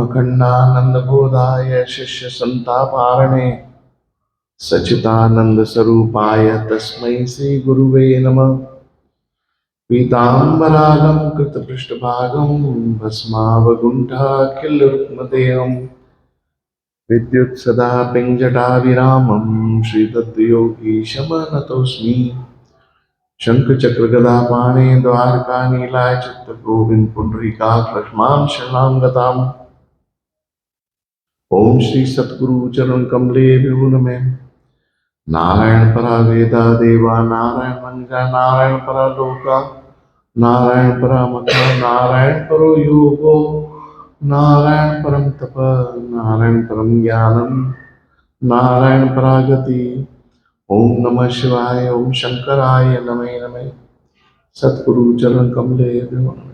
अखंडानंद बोधाय शिष्य संतापारणे सच्चिदानंद स्वरूपाय तस्मै श्री गुरुवे नमः। पीताम्बरालं कृतपृष्ठभागं भस्मावगुण्ठाखिलरुक्मदेहं विद्युत्सदा पिञ्जटाभिरामं श्रीतत्त्वयोगीशमनतोऽस्मि। शङ्खचक्रगदापाणे द्वारकानीलाय चित्तगोविन्द पुण्डरीकाक्षमां शरणां गताम्। ओम श्री सद्गुरु चरण कमले विभु नमः। नारायण परा वेदा देवा नारायण मंगा नारायण परा लोका नारायण परा मखा नारायण परो योगो नारायण परम तप नारायण परम ज्ञानम नारायण परागति। ओम नमः शिवाय ओम शंकराय नमः नमः। सद्गुरु चरण कमले विभु नमः।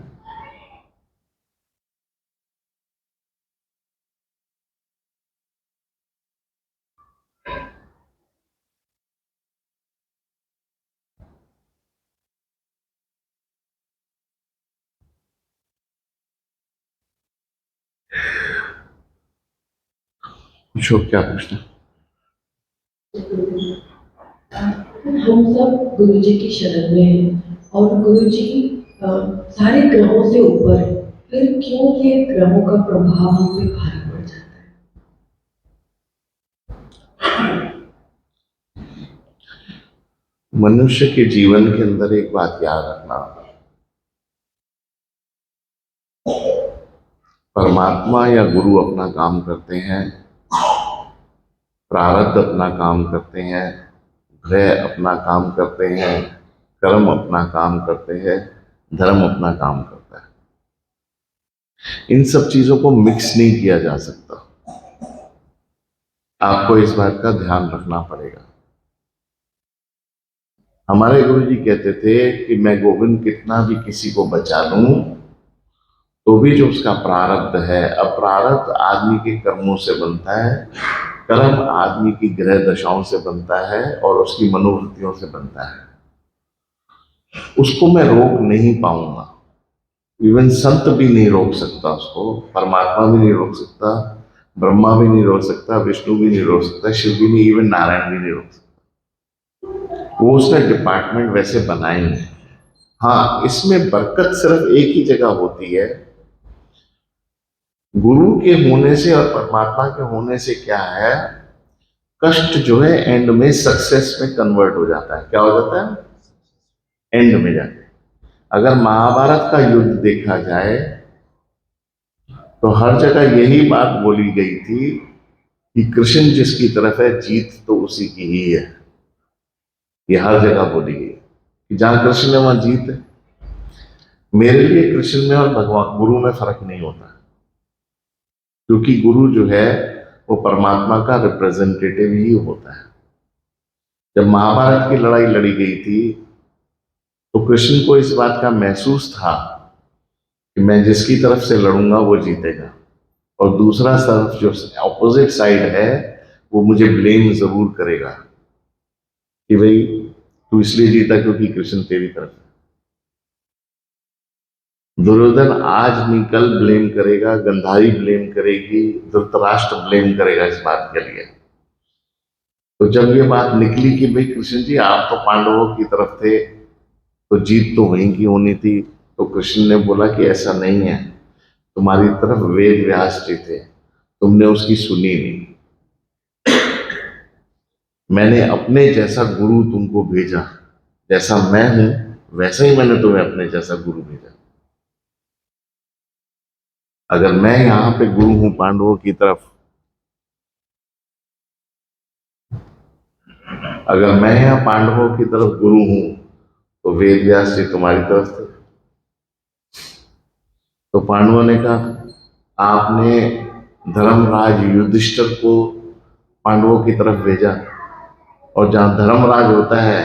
पूछो क्या प्रश्न। हम सब गुरु जी की शरण में हैं और गुरु जी सारे ग्रहों से ऊपर है, फिर क्यों ये ग्रहों का प्रभाव हम पे भारी पड़ जाता है? मनुष्य के जीवन के अंदर एक बात याद रखना, परमात्मा या गुरु अपना काम करते हैं, प्रारब्ध अपना काम करते हैं, ग्रह अपना काम करते हैं, कर्म अपना काम करते हैं, धर्म अपना काम करता है। इन सब चीजों को मिक्स नहीं किया जा सकता। आपको इस बात का ध्यान रखना पड़ेगा। हमारे गुरु जी कहते थे कि मैं गोविंद कितना भी किसी को बचा लूं तो भी जो उसका प्रारब्ध है, अब प्रारब्ध आदमी के कर्मों से बनता है, कर्म आदमी की ग्रह दशाओं से बनता है और उसकी मनोवृत्तियों से बनता है। उसको मैं रोक नहीं पाऊंगा। इवन संत भी नहीं रोक सकता उसको, परमात्मा भी नहीं रोक सकता, ब्रह्मा भी नहीं रोक सकता, विष्णु भी नहीं रोक सकता, शिव भी नहीं, इवन नारायण भी नहीं रोक सकता। वो उसका डिपार्टमेंट वैसे बनाएंगे। हाँ, इसमें बरकत सिर्फ एक ही जगह होती है। गुरु के होने से और परमात्मा के होने से क्या है, कष्ट जो है एंड में सक्सेस में कन्वर्ट हो जाता है। क्या हो जाता है? एंड में जाके अगर महाभारत का युद्ध देखा जाए तो हर जगह यही बात बोली गई थी कि कृष्ण जिसकी तरफ है जीत तो उसी की ही है। ये हर जगह बोली गई कि जहां कृष्ण है वहां जीत है। मेरे लिए कृष्ण में और भगवान गुरु में फर्क नहीं होता, क्योंकि गुरु जो है वो परमात्मा का रिप्रेजेंटेटिव ही होता है। जब महाभारत की लड़ाई लड़ी गई थी तो कृष्ण को इस बात का महसूस था कि मैं जिसकी तरफ से लड़ूंगा वो जीतेगा, और दूसरा तरफ जो ऑपोजिट साइड है वो मुझे ब्लेम जरूर करेगा कि भाई तू इसलिए जीता क्योंकि कृष्ण तेरी तरफ है। दुर्योधन आज नहीं कल ब्लेम करेगा, गंधारी ब्लेम करेगी, धृतराष्ट्र ब्लेम करेगा इस बात के लिए। तो जब ये बात निकली कि भाई कृष्ण जी आप तो पांडवों की तरफ थे तो जीत तो वहीं की होनी थी, तो कृष्ण ने बोला कि ऐसा नहीं है, तुम्हारी तरफ वेद व्यास जी थे, तुमने उसकी सुनी नहीं। मैंने अपने जैसा गुरु तुमको भेजा, जैसा मैं हूं वैसा ही मैंने तुम्हें अपने जैसा गुरु भेजा। अगर मैं यहां पे गुरु हूं पांडवों की तरफ, अगर मैं यहां पांडवों की तरफ गुरु हूं तो वेद व्यास जी तुम्हारी तरफ थे। तो पांडवों ने कहा आपने धर्मराज युधिष्ठिर को पांडवों की तरफ भेजा, और जहां धर्मराज होता है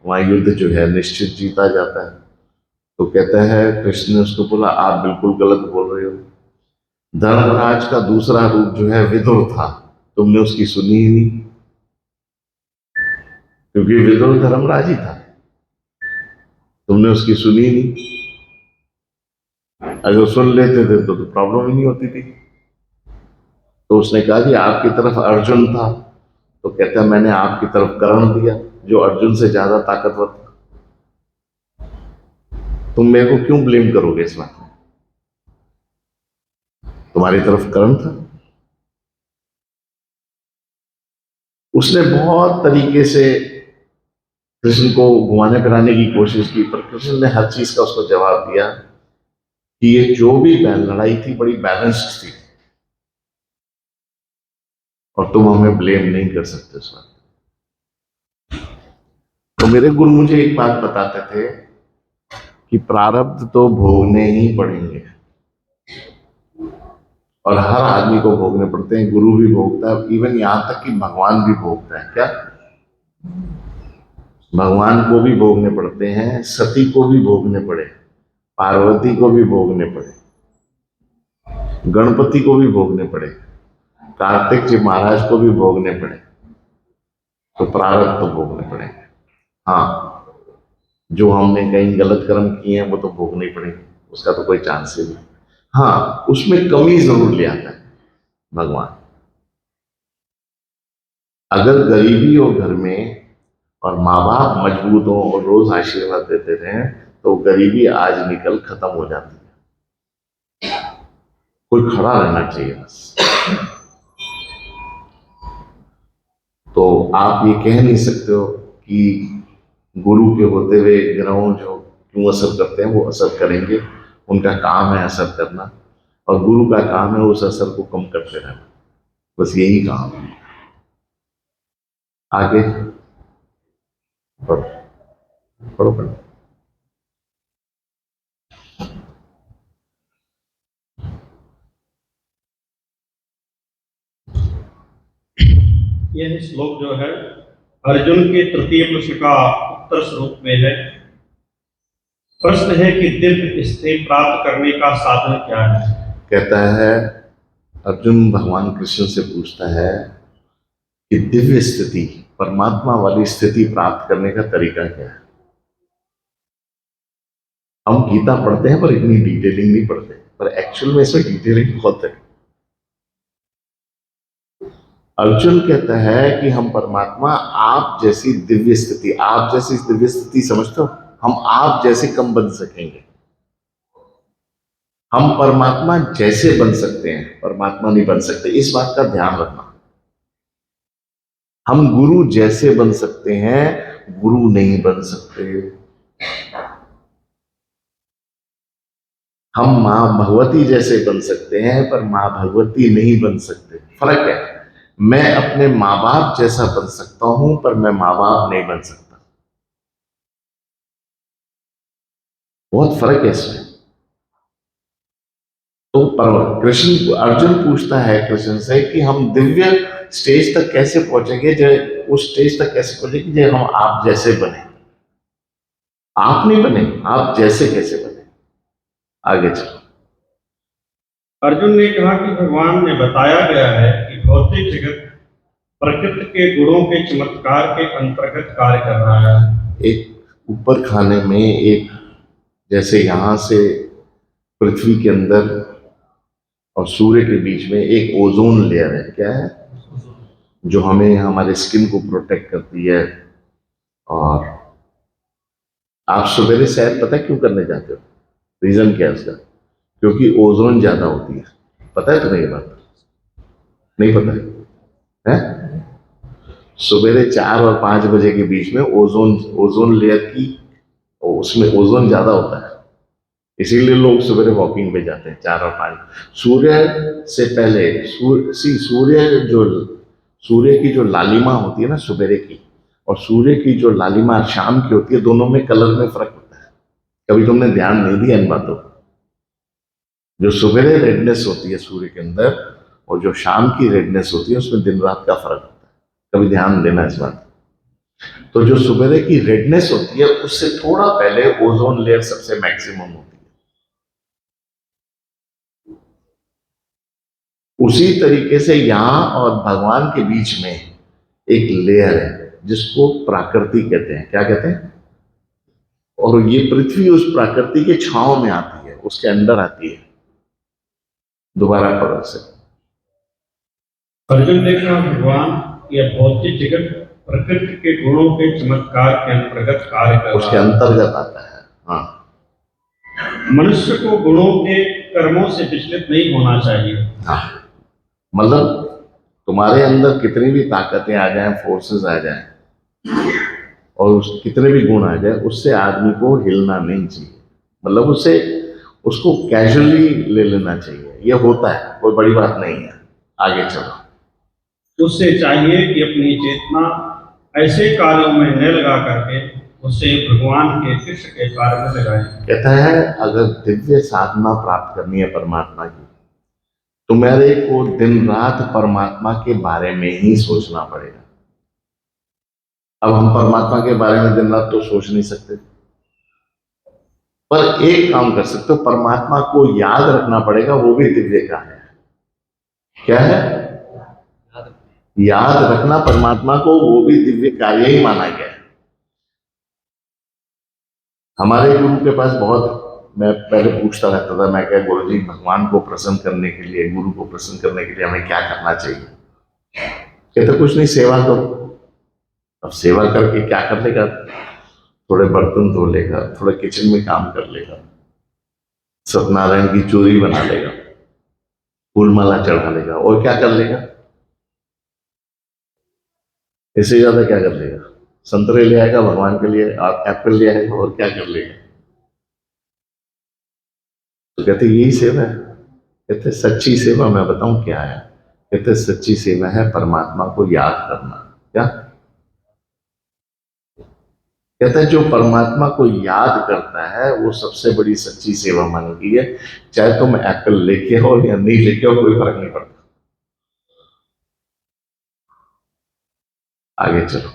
वहां युद्ध जो है निश्चित जीता जाता है। तो कहता है कृष्ण ने उसको बोला आप बिल्कुल गलत बोल रहे हो, धर्मराज का दूसरा रूप जो है विदुर था, तुमने उसकी सुनी ही नहीं, क्योंकि विदुर धर्मराज ही था, तुमने उसकी सुनी नहीं। अगर सुन लेते थे तो प्रॉब्लम ही नहीं होती थी। तो उसने कहा कि आपकी तरफ अर्जुन था, तो कहता है मैंने आपकी तरफ कर्ण दिया जो अर्जुन से ज्यादा ताकतवर था। तुम मेरे को क्यों ब्लेम करोगे इस बात में? तुम्हारी तरफ कर्ण था। उसने बहुत तरीके से कृष्ण को घुमाने फिराने की कोशिश की, पर कृष्ण ने हर चीज का उसको जवाब दिया कि ये जो भी लड़ाई थी बड़ी बैलेंस्ड थी और तुम हमें ब्लेम नहीं कर सकते उस बात। तो मेरे गुरु मुझे एक बात बताते थे कि प्रारब्ध तो भोगने ही पड़ेंगे और हर आदमी को भोगने पड़ते हैं। गुरु भी भोगता है, इवन यहां तक कि भगवान भी भोगता है। क्या? भगवान को भी भोगने पड़ते हैं, सती को भी भोगने पड़े, पार्वती को भी भोगने पड़े, गणपति को भी भोगने पड़े, कार्तिक जी महाराज को भी भोगने पड़े। तो प्रारब्ध तो भोगने पड़े। हाँ, जो हमने कहीं गलत कर्म किए हैं वो तो भोगने ही पड़ेंगे, उसका तो कोई चांस ही नहीं। हाँ, उसमें कमी जरूर ले आता है भगवान। अगर गरीबी हो घर में और माँ बाप मजबूत हो और रोज आशीर्वाद देते रहे तो गरीबी आज निकल खत्म हो जाती है। कोई खड़ा रहना चाहिए बस। तो आप ये कह नहीं सकते हो कि गुरु के होते हुए ग्रहों जो क्यों असर करते हैं, वो असर करेंगे। उनका काम है असर करना और गुरु का काम है उस असर को कम करते रहना। बस यही काम है। आगे बढ़ो, पढ़ो पढ़ो। यह श्लोक जो है अर्जुन के तृतीय प्रश्न का उत्तर स्वरूप में है। प्रश्न है कि दिव्य स्थिति प्राप्त करने का साधन क्या है। कहता है, अर्जुन भगवान कृष्ण से पूछता है कि दिव्य स्थिति, परमात्मा वाली स्थिति प्राप्त करने का तरीका क्या है। हम गीता पढ़ते हैं पर इतनी डिटेलिंग नहीं पढ़ते, पर एक्चुअल में इसमें डिटेलिंग बहुत है। अर्जुन कहता है कि हम परमात्मा आप जैसी दिव्य स्थिति, आप जैसी दिव्य स्थिति समझते हो, हम आप जैसे कम बन सकेंगे। हम परमात्मा जैसे बन सकते हैं, परमात्मा नहीं बन सकते, इस बात का ध्यान रखना। हम गुरु जैसे बन सकते हैं, गुरु नहीं बन सकते। हम मां भगवती जैसे बन सकते हैं पर मां भगवती नहीं बन सकते। फर्क है। मैं अपने माँ बाप जैसा बन सकता हूं पर मैं माँ बाप नहीं बन सकता। बहुत फर्क है इसमें। तो कृष्ण, अर्जुन पूछता है कृष्ण से कि हम दिव्य स्टेज तक कैसे पहुंचेंगे, जो उस स्टेज तक कैसे पहुंचेंगे जो हम आप जैसे बने। आप नहीं बने, आप जैसे कैसे बने। आगे चलो। अर्जुन ने कहा कि भगवान ने बताया गया है कि भौतिक जगत प्रकृति के गुणों के चमत्कार के अंतर्गत कार्य कर रहा है। एक ऊपर खाने में एक, जैसे यहां से पृथ्वी के अंदर और सूर्य के बीच में एक ओजोन लेयर है। क्या है? जो हमें हमारे स्किन को प्रोटेक्ट करती है। और आप सवेरे सैर पता है क्यों करने जाते हो? रीजन क्या है उसका? क्योंकि ओजोन ज्यादा होती है। पता है तुम्हें ये बात? नहीं पता है? सवेरे 4 और 5 बजे के बीच में ओजोन ओजोन लेयर की, उसमें ओजोन ज्यादा होता है, इसीलिए लोग सवेरे वॉकिंग पे जाते हैं 4 और 5। सूर्य से पहले सूर्य की जो लालिमा होती है ना सवेरे की, और सूर्य की जो लालिमा शाम की होती है, दोनों में कलर में फर्क होता है। कभी तुमने ध्यान नहीं दिया इन बातों को? जो सवेरे रेडनेस होती है सूर्य के अंदर और जो शाम की रेडनेस होती है, उसमें दिन रात का फर्क होता है। कभी ध्यान देना इस बात। तो जो सवेरे की रेडनेस होती है उससे थोड़ा पहले ओजोन लेयर सबसे मैक्सिमम होती है। उसी तरीके से यहां और भगवान के बीच में एक लेयर है जिसको प्राकृति कहते हैं। क्या कहते हैं? और ये पृथ्वी उस प्राकृति के छांव में आती है, उसके अंदर आती है। दोबारा पढ़ो से। अर्जुन ने कहा भगवान यह भौतिक जगत प्रकृति के गुणों के चमत्कार के अंतर्गत कार्य कर उसके रहा है। अंतर्गत आता है। हाँ मनुष्य को गुणों के कर्मों से विचलित नहीं होना चाहिए। हाँ, मतलब तुम्हारे अंदर कितनी भी ताकतें आ जाएं, फोर्सेस आ जाएं और कितने भी गुण आ जाए, उससे आदमी को हिलना नहीं चाहिए। मतलब उससे उसको कैजुअली ले लेना चाहिए, ये होता है, कोई बड़ी बात नहीं है। आगे चलो। उससे चाहिए कि अपनी चेतना ऐसे कार्यों में न लगा करके उसे भगवान के कृष्ण के कार्य में लगाए। कहता है अगर दिव्य साधना प्राप्त करनी है परमात्मा की, तुम्हारे को दिन रात परमात्मा के बारे में ही सोचना पड़ेगा। अब हम परमात्मा के बारे में दिन रात तो सोच नहीं सकते, पर एक काम कर सकते हो, परमात्मा को याद रखना पड़ेगा, वो भी दिव्य का है। क्या है? याद रखना परमात्मा को, वो भी दिव्य कार्य ही माना गया है। हमारे गुरु के पास बहुत, मैं पहले पूछता रहता था, मैं क्या गुरु जी भगवान को प्रसन्न करने के लिए, गुरु को प्रसन्न करने के लिए हमें क्या करना चाहिए? कहते कुछ नहीं, सेवा करो। अब सेवा करके क्या कर लेगा? थोड़े बर्तन धो लेगा, थोड़ा किचन में काम कर लेगा, सत्यनारायण की चूरी बना लेगा, फूल माला चढ़ा लेगा, और क्या कर लेगा? इससे ज्यादा क्या कर लेगा? संतरे ले आएगा भगवान के लिए, आप एप्पल ले आएगा, और क्या कर लेगा? तो कहते यही सेवा है। कहते सच्ची सेवा मैं बताऊं क्या है? कहते सच्ची सेवा है परमात्मा को याद करना। क्या कहते हैं? जो परमात्मा को याद करता है वो सबसे बड़ी सच्ची सेवा मानी गई है। चाहे तुम एप्पल लेके हो या नहीं लेके हो, कोई फर्क नहीं पड़ता। आगे चलो।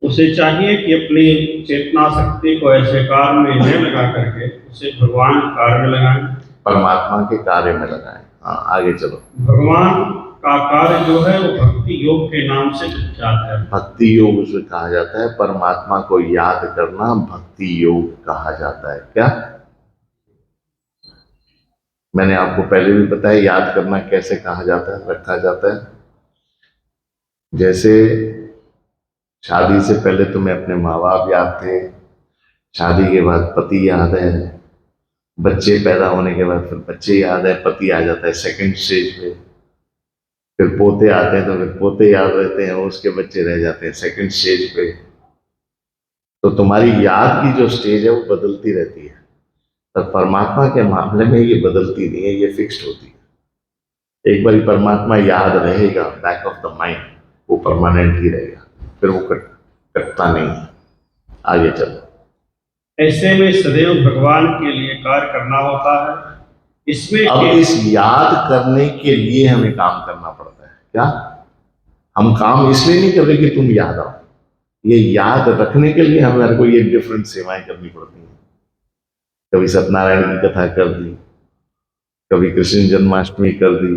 उसे चाहिए कि अपनी चेतना शक्ति को ऐसे कार्य में न लगा करके उसे भगवान कार्य में लगाएं। परमात्मा के कार्य में लगाएं। हाँ आगे चलो। भगवान का कार्य जो है वो भक्ति योग के नाम से विख्यात है। भक्ति योग उसे कहा जाता है, परमात्मा को याद करना भक्ति योग कहा जाता है। क्या मैंने आपको पहले भी बताया, याद करना कैसे कहा जाता है, रखा जाता है। जैसे शादी से पहले तुम्हें अपने माँ बाप याद थे, शादी के बाद पति याद है, बच्चे पैदा होने के बाद फिर बच्चे याद है, पति आ जाता है सेकंड स्टेज पे, फिर पोते आते हैं तो फिर पोते याद रहते हैं, उसके बच्चे रह जाते हैं सेकंड स्टेज पे। तो तुम्हारी याद की जो स्टेज है वो बदलती रहती है, पर परमात्मा के मामले में ये बदलती नहीं है, ये फिक्स्ड होती है। एक बार परमात्मा याद रहेगा बैक ऑफ द माइंड, वो परमानेंट ही रहेगा, फिर वो कटता नहीं है। आगे चलो। ऐसे में सदैव भगवान के लिए कार्य करना होता है। इसमें अब इस याद करने के लिए हमें काम करना पड़ता है। क्या हम काम इसलिए नहीं कर रहे कि तुम याद आओ, ये याद रखने के लिए हमारे को ये डिफरेंट सेवाएं करनी पड़ती हैं। कभी सत्यनारायण की कथा कर दी, कभी कृष्ण जन्माष्टमी कर दी,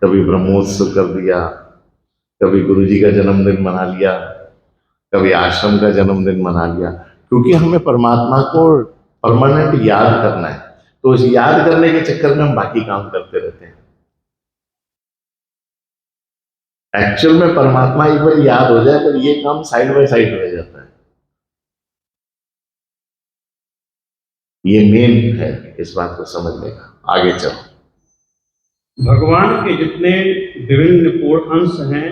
कभी ब्रह्मोत्सव कर दिया, कभी गुरु जी का जन्मदिन मना लिया, कभी आश्रम का जन्मदिन मना लिया, क्योंकि हमें परमात्मा को परमानेंट याद करना है। तो इस याद करने के चक्कर में हम बाकी काम करते रहते हैं। एक्चुअल में परमात्मा एक बार याद हो जाए, पर ये काम साइड बाय साइड रह जाता है। ये मेन है इस बात को समझने का। आगे चलो। भगवान के जितने विभिन्न पूर्ण अंश हैं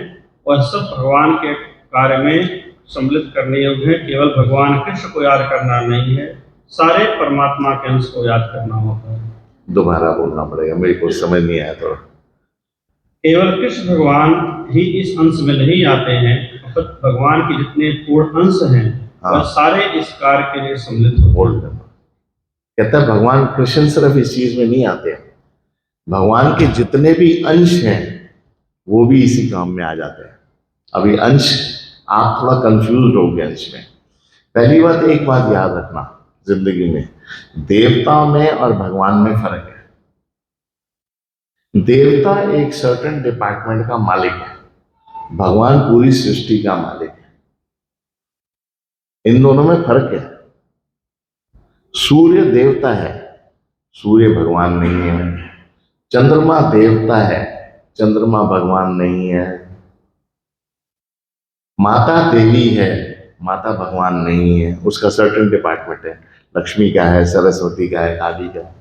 वह सब भगवान के कार्य में सम्मिलित करने योग्य है। केवल भगवान कृष्ण को याद करना नहीं है, सारे परमात्मा के अंश को याद करना होता है। दोबारा बोलना पड़ेगा, मेरे को समझ नहीं आया थोड़ा। केवल कृष्ण भगवान ही इस अंश में नहीं आते हैं, अर्थात भगवान के जितने पूर्ण अंश हैं वह सारे इस कार्य के लिए सम्मिलित होते हैं। कहता है भगवान कृष्ण सिर्फ इस चीज में नहीं आते हैं, भगवान के जितने भी अंश हैं वो भी इसी काम में आ जाते हैं। अभी अंश, आप थोड़ा कंफ्यूज हो गए अंश में। पहली बात, एक बात याद रखना जिंदगी में, देवताओं में और भगवान में फर्क है। देवता एक सर्टेन डिपार्टमेंट का मालिक है, भगवान पूरी सृष्टि का मालिक है। इन दोनों में फर्क है। सूर्य देवता है, सूर्य भगवान नहीं है। चंद्रमा देवता है, चंद्रमा भगवान नहीं है। माता देवी है, माता भगवान नहीं है। उसका सर्टेन डिपार्टमेंट है, लक्ष्मी का है, सरस्वती का है, काली का है।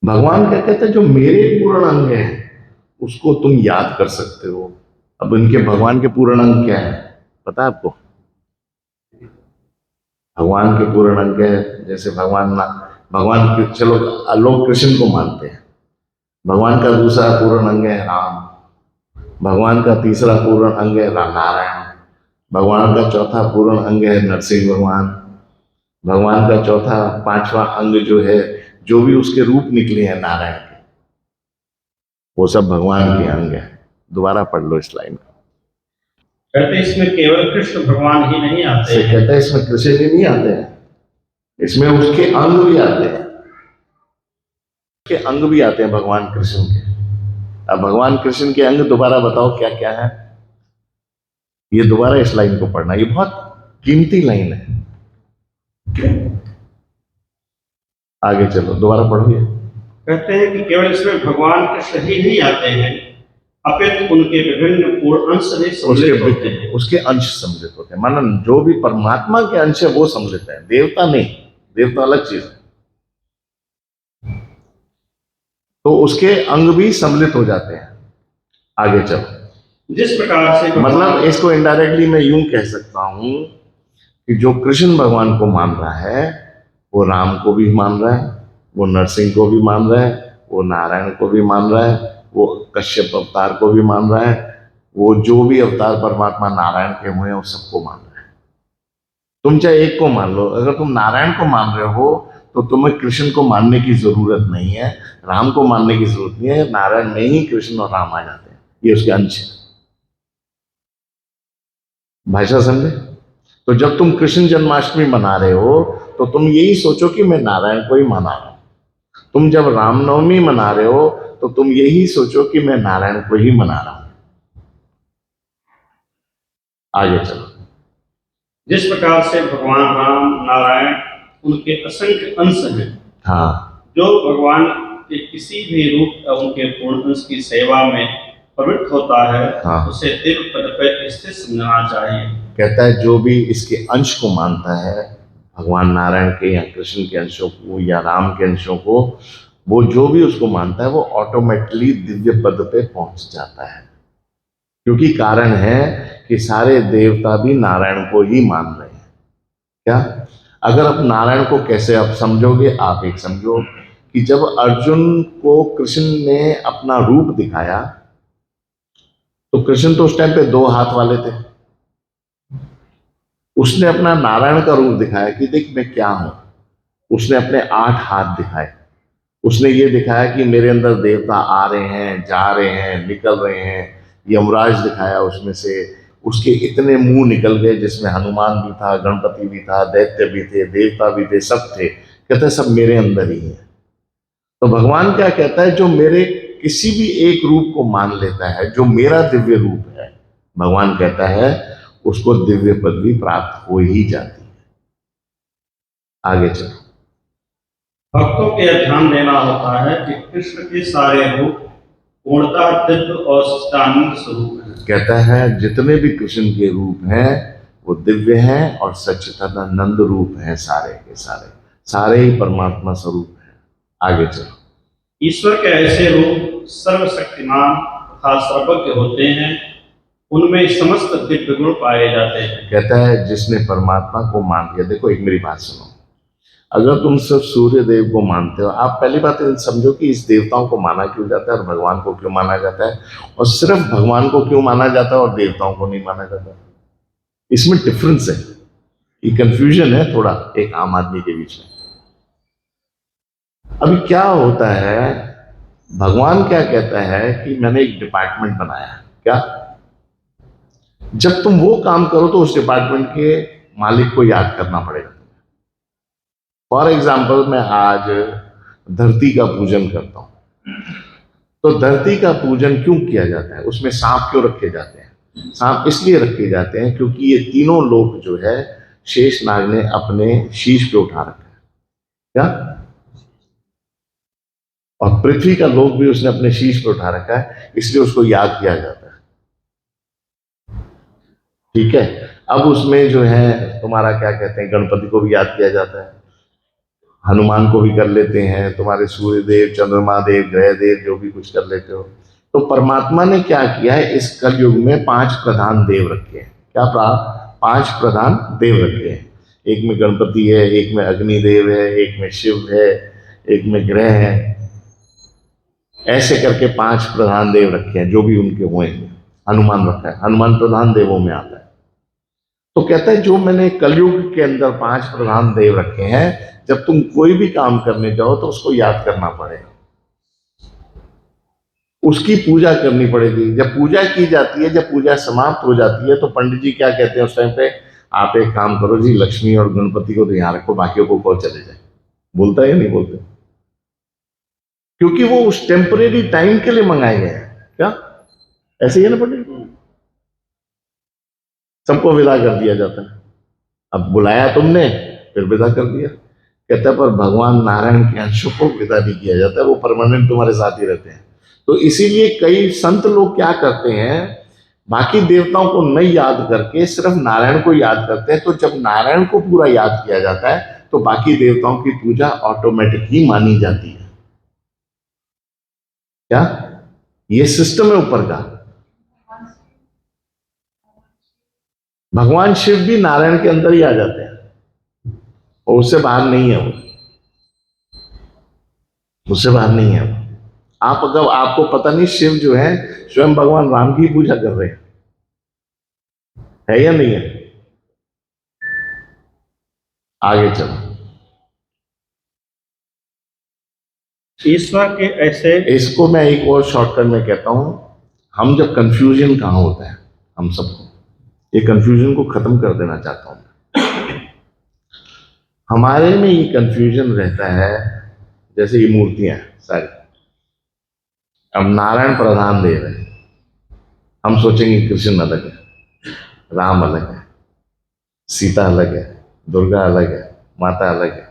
भगवान क्या कहते हैं, जो मेरे पूर्ण अंग है उसको तुम याद कर सकते हो। अब इनके भगवान के पूर्ण अंग क्या है पता है आपको? भगवान के पूर्ण अंग है, जैसे भगवान चलो लोग कृष्ण को मानते हैं, भगवान का दूसरा पूर्ण अंग है राम, भगवान का तीसरा पूर्ण अंग है नारायण, भगवान का चौथा पूर्ण अंग है नरसिंह भगवान, भगवान का चौथा पांचवा अंग जो है, जो भी उसके रूप निकले हैं नारायण के, वो सब भगवान के अंग है। दोबारा पढ़ लो इस लाइन को। कहते इसमें केवल कृष्ण भगवान ही नहीं आते हैं। कहते हैं इसमें कृष्ण ही नहीं आते हैं, इसमें उसके अंग भी आते हैं, उसके अंग भी आते हैं भगवान कृष्ण के। अब भगवान कृष्ण के अंग दोबारा बताओ क्या क्या है? ये दोबारा इस लाइन को पढ़ना, ये बहुत कीमती लाइन है। आगे चलो दोबारा पढ़ोगे। कहते हैं कि केवल इसमें भगवान कृष्ण ही नहीं आते हैं, अपितु उनके विभिन्न पूर्ण अंश भी सम्मिलित होते हैं। उसके अंश सम्मिलित होते हैं, मानो जो भी परमात्मा के अंश है वो सम्मिलित है, देवता नहीं, देवता अलग चीज है। तो उसके अंग भी सम्मिलित हो जाते हैं। आगे चलो। जिस प्रकार से मतलब इसको इनडायरेक्टली मैं यूं कह सकता हूं कि जो कृष्ण भगवान को मान रहा है वो राम को भी मान रहा है, वो नरसिंह को भी मान रहा है, वो नारायण को भी मान रहा है, वो कश्यप अवतार को भी मान रहा है, वो जो भी अवतार परमात्मा नारायण के हुए हैं वो सबको मान रहा है। तुम चाहे एक को मान लो, अगर तुम नारायण को मान रहे हो तो तुम्हें कृष्ण को मानने की जरूरत नहीं है, राम को मानने की जरूरत नहीं है, नारायण में ही कृष्ण और राम आ जाते हैं, ये उसके अंश है। भाषा समझे? तो जब तुम कृष्ण जन्माष्टमी मना रहे हो तो तुम यही सोचो कि मैं नारायण को ही मना रहा हूं। तुम जब रामनवमी मना रहे हो तो तुम यही सोचो कि मैं नारायण को ही मना रहा हूं। आगे चलो। जिस प्रकार से भगवान राम नारायण उनके असंख्य अंश हैं, हाँ, जो भगवान के किसी भी रूप या उनके पूर्ण अंश की सेवा में प्रवृत्त होता है, हाँ, उसे दिव्य पद पर स्थित समझना चाहिए। कहता है जो भी इसके अंश को मानता है, भगवान नारायण के या कृष्ण के अंशों को या राम के अंशों को, वो जो भी उसको मानता है वो ऑटोमेटिकली दिव्य पद पे पहुंच जाता है। क्योंकि कारण है कि सारे देवता भी नारायण को ही मान रहे हैं। क्या? अगर आप नारायण को कैसे आप समझोगे? आप एक समझो कि जब अर्जुन को कृष्ण ने अपना रूप दिखाया तो कृष्ण तो उस टाइम पे 2 हाथ वाले थे, उसने अपना नारायण का रूप दिखाया कि देख मैं क्या हूं। उसने अपने 8 हाथ दिखाए, उसने ये दिखाया कि मेरे अंदर देवता आ रहे हैं, जा रहे हैं, निकल रहे हैं। यमराज दिखाया उसमें से, उसके इतने मुंह निकल गए जिसमें हनुमान भी था, गणपति भी था, दैत्य भी थे, देवता भी थे, सब थे। कहते सब मेरे अंदर ही है। तो भगवान क्या कहता है, जो मेरे किसी भी एक रूप को मान लेता है, जो मेरा दिव्य रूप है, भगवान कहता है उसको दिव्य पदवी प्राप्त हो ही जाती है। आगे चलो। भक्तों के ध्यान देना होता है कि कृष्ण के सारे रूप पूर्णतः दिव्य और सच्चिदानंद स्वरूप है। कहता है जितने भी कृष्ण के रूप हैं वो दिव्य हैं और सच्चिदानंद रूप हैं, सारे के सारे, सारे ही परमात्मा स्वरूप हैं। आगे चलो। ईश्वर के ऐसे रूप सर्वशक्तिमान तथा सर्वज्ञ होते हैं, उनमें समस्त दिव्य गुण पाए जाते हैं। कहता है जिसने परमात्मा को मान लिया, देखो एक मेरी बात सुनो, अगर तुम सिर्फ सूर्य देव को मानते हो, आप पहली बात समझो कि इस देवताओं को माना क्यों जाता है और भगवान को क्यों माना जाता है, और सिर्फ भगवान को क्यों माना जाता है और देवताओं को नहीं माना जाता। इसमें डिफरेंस है, ये कंफ्यूजन है थोड़ा एक आम आदमी के बीच में। अभी क्या होता है, भगवान क्या कहता है कि मैंने एक डिपार्टमेंट बनाया। क्या? जब तुम वो काम करो तो उस डिपार्टमेंट के मालिक को याद करना पड़ेगा। फॉर एग्जाम्पल मैं आज धरती का पूजन करता हूं, तो धरती का पूजन क्यों किया जाता है? उसमें सांप क्यों रखे जाते हैं? सांप इसलिए रखे जाते हैं क्योंकि ये तीनों लोक जो है शेषनाग ने अपने शीश पे उठा रखा है। क्या? और पृथ्वी का लोक भी उसने अपने शीश पर उठा रखा है, इसलिए उसको याद किया जाता है। ठीक है, अब उसमें जो है तुम्हारा क्या कहते हैं, गणपति को भी याद किया जाता है, हनुमान को भी कर लेते हैं, तुम्हारे सूर्य देव, चंद्रमा देव, ग्रह देव, जो भी कुछ कर लेते हो। तो परमात्मा ने क्या किया है, इस कलयुग में 5 प्रधान देव रखे हैं। क्या 5 प्रधान देव रखे हैं। एक में गणपति है, एक में अग्निदेव है, एक में शिव है, एक में ग्रह है, ऐसे करके 5 प्रधान देव रखे हैं, जो भी उनके हुए हैं। हनुमान रखा है, हनुमान प्रधान देवों में आता है। तो कहता है जो मैंने कलयुग के अंदर 5 प्रधान देव रखे हैं, जब तुम कोई भी काम करने जाओ तो उसको याद करना पड़ेगा, उसकी पूजा करनी पड़ेगी। जब पूजा की जाती है, जब पूजा समाप्त हो जाती है, तो पंडित जी क्या कहते हैं उस टाइम पे, आप एक काम करो जी, लक्ष्मी और गणपति को तो यहाँ रखो, बाकियों को कॉल चले जाए। बोलता है या नहीं बोलते? क्योंकि वो उस टेम्परेरी टाइम के लिए मंगाए गए हैं। क्या ऐसे ही है ना पंडित? सबको विदा कर दिया जाता है। अब बुलाया तुमने, फिर विदा कर दिया। कहता है पर भगवान नारायण के अंशों को विदा नहीं किया जाता, वो परमानेंट तुम्हारे साथ ही रहते हैं। तो इसीलिए कई संत लोग क्या करते हैं, बाकी देवताओं को नहीं याद करके सिर्फ नारायण को याद करते हैं। तो जब नारायण को पूरा याद किया जाता है, तो बाकी देवताओं की पूजा ऑटोमेटिक ही मानी जाती है। क्या ये सिस्टम है ऊपर का? भगवान शिव भी नारायण के अंदर ही आ जाते हैं, और उससे बाहर नहीं है वो, उससे बाहर नहीं है वो। आप अगर आपको पता नहीं, शिव जो है स्वयं भगवान राम की पूजा कर रहे हैं, है या नहीं है? आगे चलो। ईश्वर के ऐसे, इसको मैं एक और शॉर्टकट में कहता हूं, हम जब कंफ्यूजन कहां होता है, हम सबको ये कंफ्यूजन को खत्म कर देना चाहता हूं। हमारे में ये कंफ्यूजन रहता है, जैसे ये मूर्तियां सारी, अब नारायण प्रधान देव है, हम सोचेंगे कृष्ण अलग है, राम अलग है, सीता अलग है, दुर्गा अलग है, माता अलग है,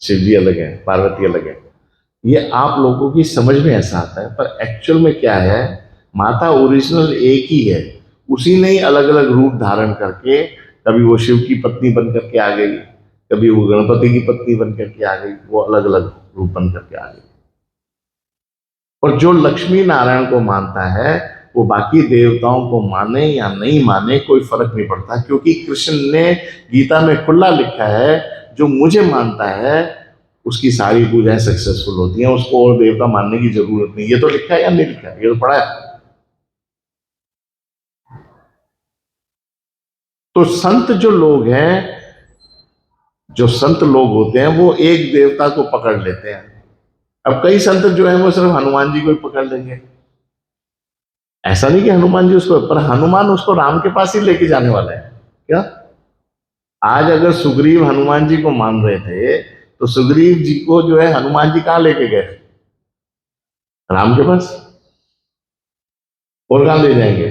शिव जी अलग है, पार्वती अलग है। ये आप लोगों की समझ में ऐसा आता है, पर एक्चुअल में क्या है, माता ओरिजिनल एक ही है, उसी ने ही अलग अलग रूप धारण करके, कभी वो शिव की पत्नी बन करके आ गई, कभी वो गणपति की पत्नी बन करके आ गई, वो अलग अलग रूप बन करके आ गई। और जो लक्ष्मी नारायण को मानता है, वो बाकी देवताओं को माने या नहीं माने कोई फर्क नहीं पड़ता, क्योंकि कृष्ण ने गीता में खुला लिखा है, जो मुझे मानता है उसकी सारी पूजाएं सक्सेसफुल होती हैं, उसको और देवता मानने की जरूरत नहीं। ये तो लिखा है या नहीं लिखा है? ये तो पढ़ा है। तो संत जो लोग हैं, जो संत लोग होते हैं, वो एक देवता को पकड़ लेते हैं। अब कई संत जो है वो सिर्फ हनुमान जी को ही पकड़ लेंगे। ऐसा नहीं कि हनुमान जी उसको, पर हनुमान उसको राम के पास ही लेके जाने वाला है। क्या आज अगर सुग्रीव हनुमान जी को मान रहे थे, तो सुग्रीव जी को जो है हनुमान जी कहां लेके गए? राम के पास। और कहां ले जाएंगे?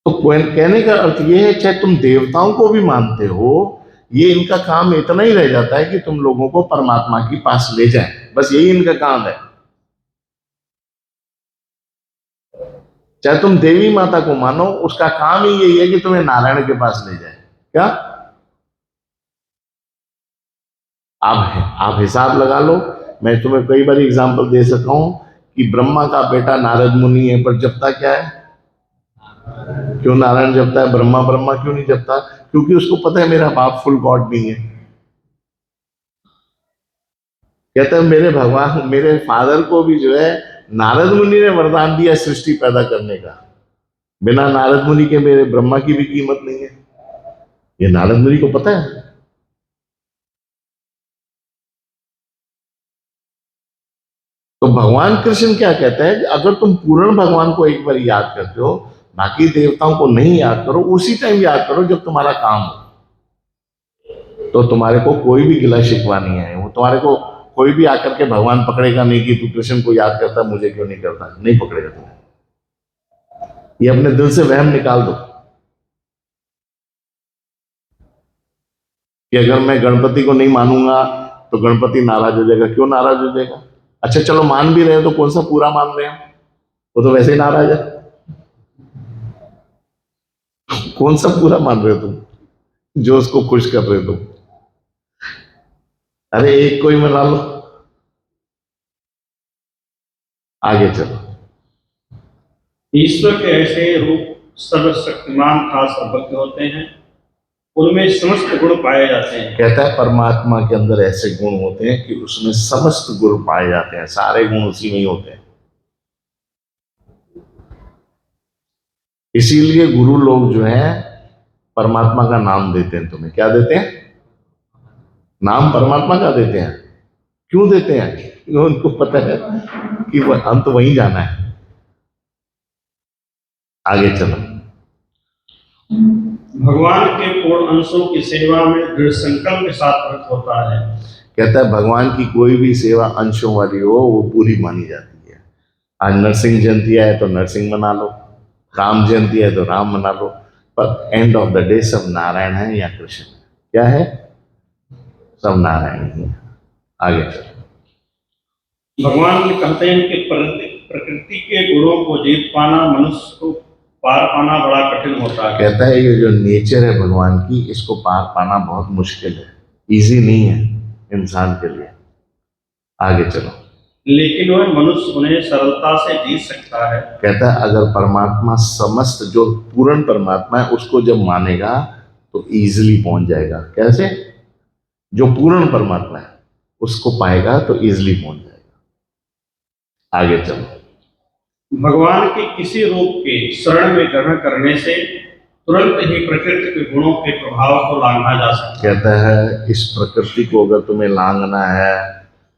तो कहने का अर्थ यह है, चाहे तुम देवताओं को भी मानते हो, ये इनका काम इतना ही रह जाता है कि तुम लोगों को परमात्मा के पास ले जाए, बस यही इनका काम है। चाहे तुम देवी माता को मानो, उसका काम ही यही है कि तुम्हें नारायण के पास ले जाए। क्या आप हिसाब लगा लो। मैं तुम्हें कई बार एग्जांपल दे सका हूं कि ब्रह्मा का बेटा नारद मुनि है, पर जपता क्या है? क्यों नारायण जपता है, ब्रह्मा ब्रह्मा क्यों नहीं जपता? क्योंकि उसको पता है मेरा बाप फुल गॉड नहीं है। कहता है मेरे भगवान, मेरे फादर को भी जो है नारद मुनि ने वरदान दिया सृष्टि पैदा करने का, बिना नारद मुनि के मेरे ब्रह्मा की भी कीमत नहीं है। ये नारद मुनि को पता है। तो भगवान कृष्ण क्या कहते हैं कि अगर तुम पूर्ण भगवान को एक बार याद करते हो, बाकी देवताओं को नहीं याद करो, उसी टाइम याद करो जब तुम्हारा काम हो, तो तुम्हारे को कोई भी गिला शिकवा नहीं है। वो तुम्हारे को कोई भी आकर के भगवान पकड़ेगा नहीं कि तू कृष्ण को याद करता, मुझे क्यों नहीं करता, नहीं पकड़ेगा तुम्हें। ये अपने दिल से वहम निकाल दो कि अगर मैं गणपति को नहीं मानूंगा तो गणपति नाराज हो जाएगा। क्यों नाराज हो जाएगा? अच्छा चलो मान भी रहे हो तो कौन सा पूरा मान रहे हैं? वो तो वैसे ही नाराज है। कौन सा पूरा मान रहे हो तुम जो उसको खुश कर रहे हो तुम? अरे एक कोई मना लो। आगे चलो। ईश्वर के ऐसे रूप सर्वशक्तिमान था सर्वज्ञ होते हैं, उनमें समस्त गुण पाए जाते हैं। कहता है परमात्मा के अंदर ऐसे गुण होते हैं कि उसमें समस्त गुण पाए जाते हैं, सारे गुण उसी में ही होते हैं। इसीलिए गुरु लोग जो है परमात्मा का नाम देते हैं। तुम्हें क्या देते हैं? नाम परमात्मा का देते हैं। क्यों देते हैं? क्योंकि उनको पता है कि वह अंत वहीं जाना है। आगे चलो। भगवान के पूर्ण अंशों की सेवा में दृढ़ संकल्प के साथ व्रत होता है। कहता है भगवान की कोई भी सेवा अंशों वाली हो वो पूरी मानी जाती है। आज नरसिंह जयंती है तो नरसिंह मना लो, राम जयंती है तो राम मना लो, पर एंड ऑफ द डे सब नारायण है या कृष्ण है? क्या है? सब नारायण ही है। आगे चलो। भगवान ये कहते हैं कि प्रकृति के गुणों को जीत पाना मनुष्य को पार पाना बड़ा कठिन होता है। कहता है ये जो नेचर है भगवान की, इसको पार पाना बहुत मुश्किल है, इजी नहीं है इंसान के लिए। आगे चलो। लेकिन वह मनुष्य उन्हें सरलता से जीत सकता है। कहता है अगर परमात्मा समस्त जो पूर्ण परमात्मा है उसको जब मानेगा तो इजीली पहुंच जाएगा। कैसे? जो पूर्ण परमात्मा है उसको पाएगा तो इजीली पहुंच जाएगा। आगे चलो। भगवान के किसी रूप के शरण में ग्रहण करने से तुरंत ही प्रकृति के गुणों के प्रभाव को लांघा जा सकता है। कहता है इस प्रकृति को अगर तुम्हें लांघना है,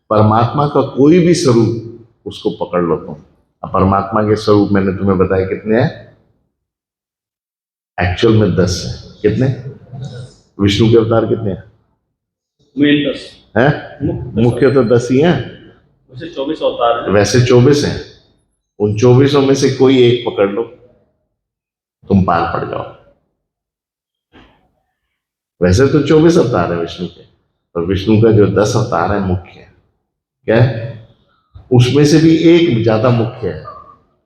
परमात्मा का कोई भी स्वरूप उसको पकड़ लो तुम। अब परमात्मा के स्वरूप मैंने तुम्हें बताया कितने हैं? एक्चुअल में 10 है। कितने? विष्णु के अवतार कितने हैं? मेन 10 हैं? मुख्य तो 10 ही हैं, वैसे 24 अवतार हैं। वैसे 24 हैं। उन 24 में से कोई एक पकड़ लो, तुम पार पड़ जाओ। वैसे तो 24 अवतार है विष्णु के, और विष्णु का जो 10 अवतार है मुख्य है। क्या है? उसमें से भी एक ज्यादा मुख्य है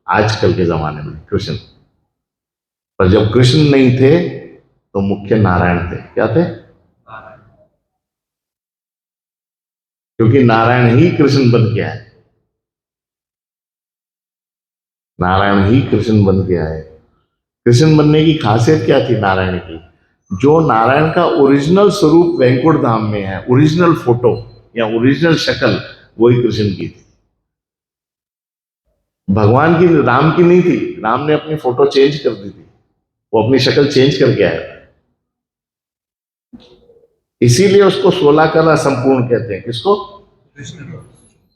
आजकल के जमाने में, कृष्ण। पर जब कृष्ण नहीं थे तो मुख्य नारायण थे। क्या थे? क्योंकि नारायण ही कृष्ण बन गया है। नारायण ही कृष्ण बन गया है। कृष्ण बनने की खासियत क्या थी नारायण की? जो नारायण का ओरिजिनल स्वरूप वैकुंठ धाम में है, ओरिजिनल फोटो या ओरिजिनल शक्ल, वही कृष्ण की थी। भगवान की, राम की नहीं थी। राम ने अपनी फोटो चेंज कर दी थी, वो अपनी शक्ल चेंज करके आया था। इसीलिए उसको 16 कला संपूर्ण कहते हैं। किसको?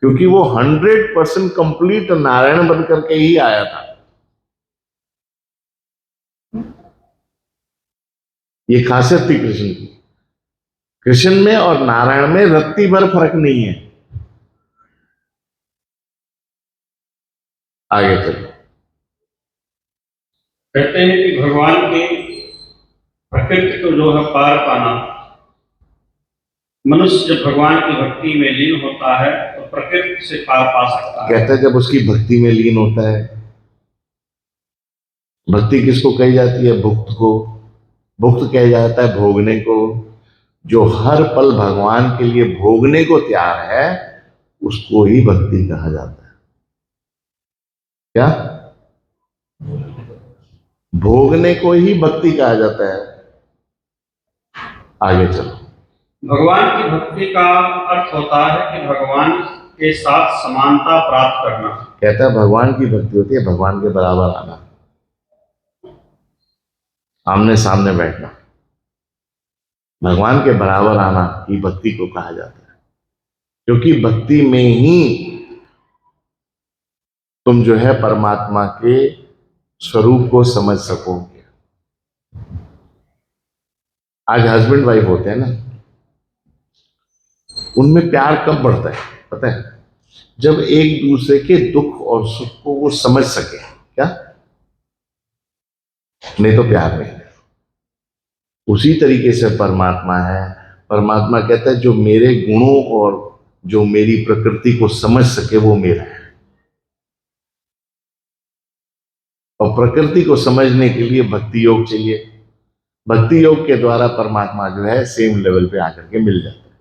क्योंकि वो 100% कंप्लीट नारायण बन करके ही आया था। ये खासियत थी कृष्ण की। कृष्ण में और नारायण में रत्ती भर फर्क नहीं है। आगे चलो। कहते हैं कि भगवान की प्रकृति को जो है पार पाना, मनुष्य जब भगवान की भक्ति में लीन होता है तो प्रकृति से पार पा सकता है। कहते हैं जब उसकी भक्ति में लीन होता है। भक्ति किसको कही जाती है? भुक्त को। भुक्त कहा जाता है भोगने को। जो हर पल भगवान के लिए भोगने को तैयार है उसको ही भक्ति कहा जाता है। क्या? भोगने को ही भक्ति कहा जाता है। आगे चलो। भगवान की भक्ति का अर्थ होता है कि भगवान के साथ समानता प्राप्त करना। कहता है भगवान की भक्ति होती है भगवान के बराबर आना, आमने सामने बैठना। भगवान के बराबर आना ही भक्ति को कहा जाता है। क्योंकि भक्ति में ही तुम जो है परमात्मा के स्वरूप को समझ सकोगे। आज हस्बैंड वाइफ होते हैं ना, उनमें प्यार कब बढ़ता है पता है? जब एक दूसरे के दुख और सुख को वो समझ सके। क्या? नहीं तो प्यार नहीं। उसी तरीके से परमात्मा है, परमात्मा कहता है जो मेरे गुणों और जो मेरी प्रकृति को समझ सके वो मेरा है। और प्रकृति को समझने के लिए भक्ति योग चाहिए। भक्ति योग के द्वारा परमात्मा जो है सेम लेवल पे आकर के मिल जाता है।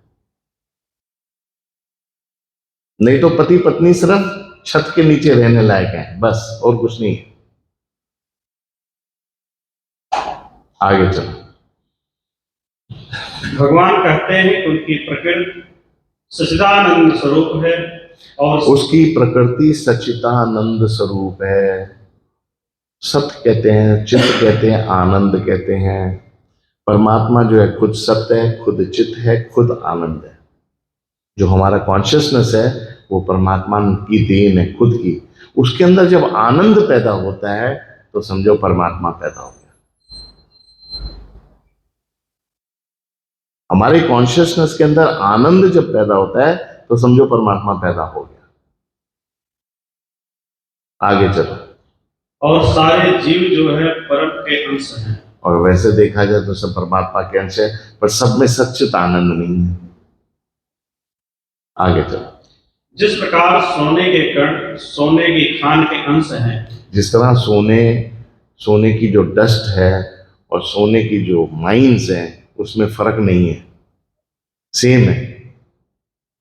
नहीं तो पति पत्नी सिर्फ छत के नीचे रहने लायक हैं, बस, और कुछ नहीं है। आगे चलो। भगवान कहते हैं कि उनकी प्रकृति सच्चिदानंद स्वरूप है और उसकी प्रकृति सच्चिदानंद स्वरूप है। सत्य कहते हैं, चित्त कहते हैं, आनंद कहते हैं। परमात्मा जो है खुद सत्य है, खुद चित्त है, खुद आनंद है। जो हमारा कॉन्शियसनेस है वो परमात्मा की देन है, खुद की। उसके अंदर जब आनंद पैदा होता है तो समझो परमात्मा पैदा हो गया। हमारे कॉन्शियसनेस के अंदर आनंद जब पैदा होता है तो समझो परमात्मा पैदा हो गया। आगे चलो। और सारे जीव जो है परम के अंश हैं। और वैसे देखा जाए तो सब परमात्मा के अंश है, पर सब में सच्चित आनंद नहीं है। आगे चलो। जिस प्रकार सोने के कण सोने की खान के अंश हैं, जिस तरह सोने की जो डस्ट है और सोने की जो माइंस है उसमें फर्क नहीं है, सेम है।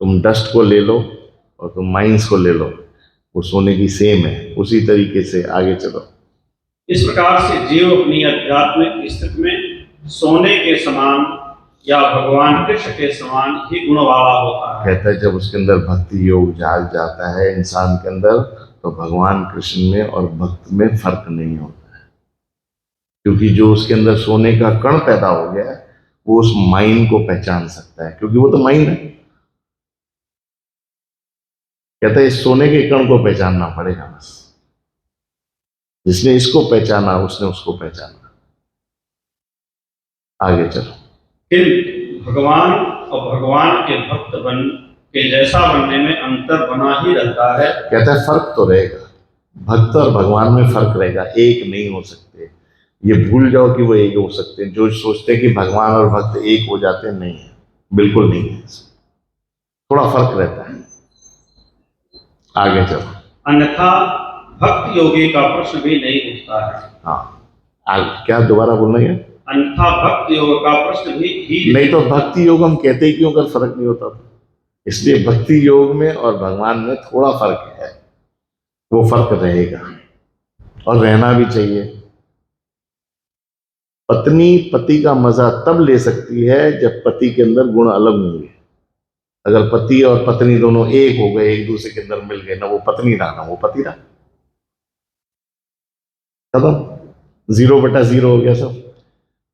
तुम डस्ट को ले लो और तुम माइंस को ले लो, वो सोने की सेम है। उसी तरीके से आगे चलो। इस प्रकार से जीव अपनी आध्यात्मिक स्थिति में सोने के समान या भगवान कृष्ण के समान ही गुण वाला होता है। कहता है जब उसके अंदर भक्ति योग जाग जाता है इंसान के अंदर तो भगवान कृष्ण में और भक्त में फर्क नहीं होता है, क्योंकि जो उसके अंदर सोने का कण पैदा हो गया है वो उस माइंड को पहचान सकता है, क्योंकि वो तो माइंड है। कहता है इस सोने के कण को पहचानना पड़ेगा बस। जिसने इसको पहचाना उसने उसको पहचाना। आगे चलो। किंतु भगवान और भगवान के भक्त बन के जैसा बनने में अंतर बना ही रहता है। कहता है फर्क तो रहेगा, भक्त और भगवान में फर्क रहेगा, एक नहीं हो सकते। ये भूल जाओ कि वो एक हो सकते हैं। जो सोचते हैं कि भगवान और भक्त एक हो जाते हैं, नहीं है, बिल्कुल नहीं है। थोड़ा फर्क रहता है। आगे चलो। अन्यथा भक्त योगी का प्रश्न भी नहीं उठता है। हाँ, आगे क्या दोबारा बोलना है? अन्यथा भक्त योग का प्रश्न भी नहीं तो भक्ति योग हम कहते ही क्यों अगर फर्क नहीं होता तो? इसलिए भक्ति योग में और भगवान में थोड़ा फर्क है, वो फर्क रहेगा और रहना भी चाहिए। पत्नी पति का मजा तब ले सकती है जब पति के अंदर गुण अलग होंगे। अगर पति और पत्नी दोनों एक हो गए, एक दूसरे के अंदर मिल गए, ना वो पत्नी रहा ना वो पति रहा, खत्म, 0/0 हो गया सब।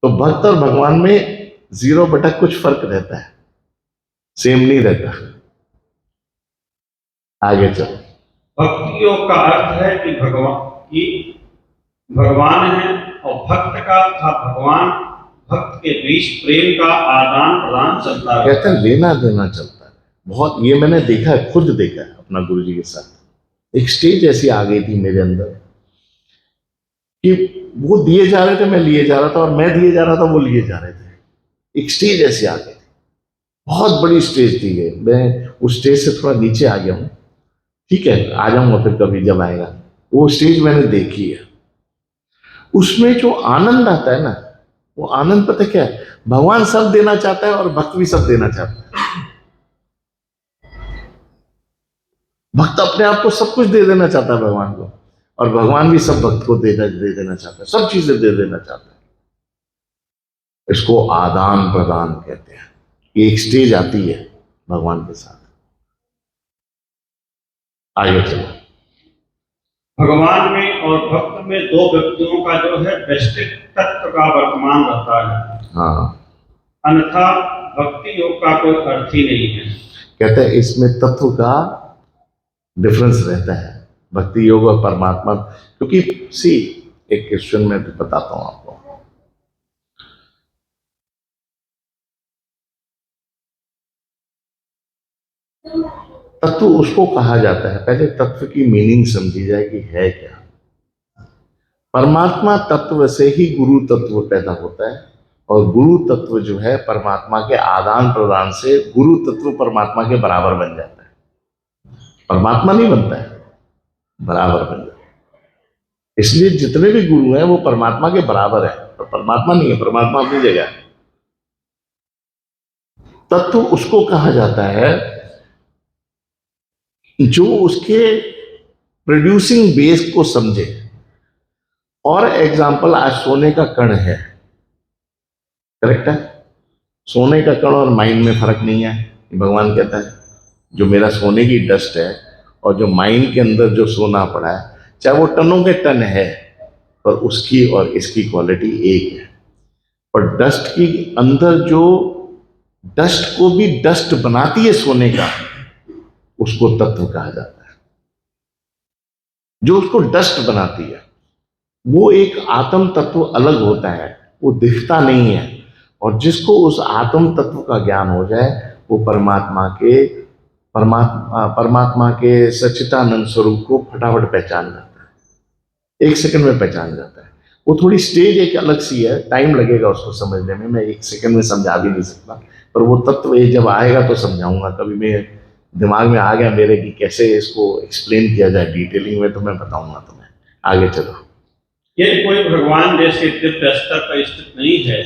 तो भक्त और भगवान में 0 कुछ फर्क रहता है, सेम नहीं रहता। आगे चलो। भक्ति योग का अर्थ है कि भगवान है और भक्त का तथा भगवान भक्त के बीच प्रेम का आदान प्रदान चलता है। कहते हैं लेना देना चलता है बहुत। ये मैंने देखा है, खुद देखा है अपना गुरुजी के साथ। एक स्टेज ऐसी आ गई थी मेरे अंदर कि वो दिए जा रहे थे, मैं लिए जा रहा था, और मैं दिए जा रहा था, वो लिए जा रहे थे। एक स्टेज ऐसी आ गई थी, बहुत बड़ी स्टेज थी ये। मैं उस स्टेज से थोड़ा नीचे आ गया हूँ, ठीक है, आ जाऊंगा फिर कभी जब आएगा। वो स्टेज मैंने देखी है। उसमें जो आनंद आता है ना, वो आनंद पता क्या है? भगवान सब देना चाहता है और भक्त भी सब देना चाहता है। भक्त अपने आप को सब कुछ दे देना चाहता है भगवान को, और भगवान भी सब भक्त को दे देना चाहता है, सब चीजें दे देना चाहता है। इसको आदान प्रदान कहते हैं। ये एक स्टेज आती है भगवान के साथ। आगे चलो। भगवान में और भक्त में दो व्यक्तियों का जो है वैश्विक तत्व का वर्तमान रहता है। हाँ, अन्यथा भक्ति योग का कोई अर्थ ही नहीं है। कहते हैं इसमें तत्व का डिफरेंस रहता है, भक्ति योग और परमात्मा। क्योंकि सी, एक क्वेश्चन में बताता हूं आपको। तत्व उसको कहा जाता है, पहले तत्व की मीनिंग समझी जाए कि है क्या। परमात्मा तत्व से ही गुरु तत्व पैदा होता है, और गुरु तत्व जो है परमात्मा के आदान प्रदान से गुरु तत्व परमात्मा के बराबर बन जाता है। परमात्मा नहीं बनता है, बराबर बन जाता है। इसलिए जितने भी गुरु हैं वो परमात्मा के बराबर है, तो परमात्मा नहीं है, परमात्मा अपनी जगह है। तत्व उसको कहा जाता है जो उसके प्रोड्यूसिंग बेस को समझे। और एग्जाम्पल, आज सोने का कण है, करेक्ट है, सोने का कण और माइन में फर्क नहीं है। भगवान कहता है जो मेरा सोने की डस्ट है और जो माइन के अंदर जो सोना पड़ा है, चाहे वो टनों के टन है, पर उसकी और इसकी क्वालिटी एक है। और डस्ट की अंदर जो डस्ट को भी डस्ट बनाती है सोने का, उसको तत्व कहा जाता है। जो उसको डस्ट बनाती है वो एक आत्म तत्व अलग होता है, वो दिखता नहीं है। और जिसको उस आत्म तत्व का ज्ञान हो जाए वो परमात्मा के सच्चिदानंद स्वरूप को फटाफट पहचान जाता है, 1 सेकंड में पहचान जाता है। वो थोड़ी स्टेज एक अलग सी है, टाइम लगेगा उसको समझने में, मैं 1 सेकंड में समझा भी नहीं सकता, पर वो तत्व जब आएगा तो समझाऊंगा। कभी मेरे दिमाग में आ गया मेरे कि कैसे इसको एक्सप्लेन किया जाए डिटेलिंग में, तो मैं बताऊंगा तुम्हें। आगे चलो। यदि कोई भगवान जैसे दिव्य स्तर पर स्थित नहीं है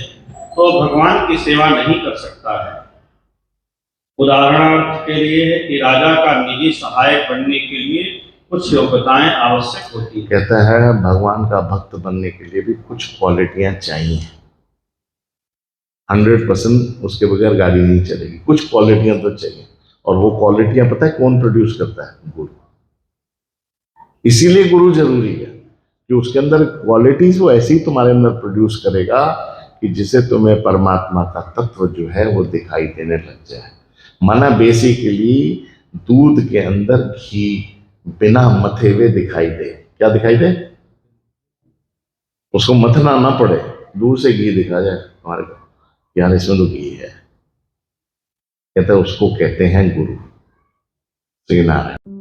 तो भगवान की सेवा नहीं कर सकता है। उदाहरणार्थ के लिए कि राजा का निजी सहायक बनने के लिए कुछ योग्यताएं आवश्यक होती है। कहता है भगवान का भक्त बनने के लिए भी कुछ क्वालिटियां चाहिए। 100% उसके बगैर गाड़ी नहीं चलेगी, कुछ क्वालिटियां तो चाहिए। और वो क्वालिटियां पता है कौन प्रोड्यूस करता है? गुरु। इसीलिए गुरु जरूरी है कि उसके अंदर क्वालिटीज वो ऐसी तुम्हारे अंदर प्रोड्यूस करेगा कि जिसे तुम्हें परमात्मा का तत्व जो है वो दिखाई देने लग जाए। माना बेसिकली दूध के अंदर घी बिना मथे हुए दिखाई दे। क्या दिखाई दे? उसको मथना ना पड़े, दूर से घी दिखा जाए हमारे को, यार इसमें तो घी है। कहते हैं उसको कहते हैं गुरु। श्री नारायण।